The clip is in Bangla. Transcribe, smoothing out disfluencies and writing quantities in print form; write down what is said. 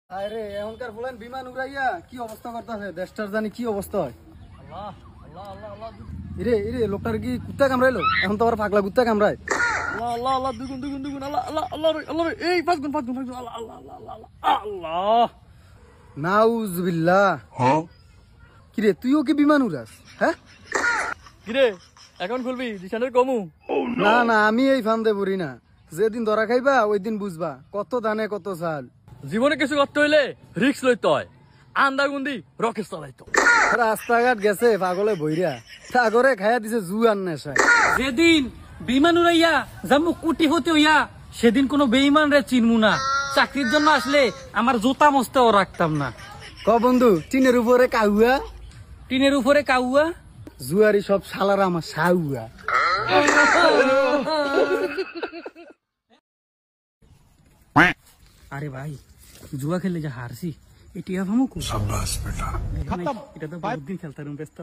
আরে এখনকার বলেন বিমান উড়াইয়া কি অবস্থা করতেছে দেশটার জানি কি অবস্থা হয়। আল্লাহ আল্লাহ আল্লাহ আল্লাহ ইরে ইরে লোকটার কি কুত্তা কামড়াইলো? এখন তো আবার পাগলা কুত্তা কামড়ায়। আল্লাহ আল্লাহ আল্লাহ দুগুন দুগুন দুগুন আল্লাহ আল্লাহ আল্লাহ রে আল্লাহ রে এই পাঁচ গুণ আল্লাহ আল্লাহ আল্লাহ আল্লাহ আল্লাহ নাউজুবিল্লাহ। কিরে তুইও কি বিমান উড়াস? হ্যাঁ কিরে এখন খুলবি জিসানের কমু না না, আমি এই ফান্দে পড়ি না। যেদিন ধরা খাইবা ওই দিন বুঝবা কত ধানে কত চাল। জীবনে কিছু করতে হইলে রিস্ক লইতে হয়। আন্দাগুন্দি রকেট চালাইতো। রাস্তাঘাট গেছে পাগলে বইরা সাগরে খাইয়া দিছে জু আর নেশায়। যেদিন বিমান উড়াইয়া জামু কুটি হতে হইয়া সেদিন কোনো বেইমান রে চিনমু না। চাকরির জন্য আসলে আমার জুতা মস্তেও রাখতাম না। ক বন্ধু টিনের উপরে কাহুয়া, টিনের উপরে কাউয়া। জুয়ারি সব শালারা আমার সাহুয়া। আরে ভাই জুয়া খেলে যা হারছি এটি ভামুকু এটা তো বহুত দিন খেলতাম ব্যস্ত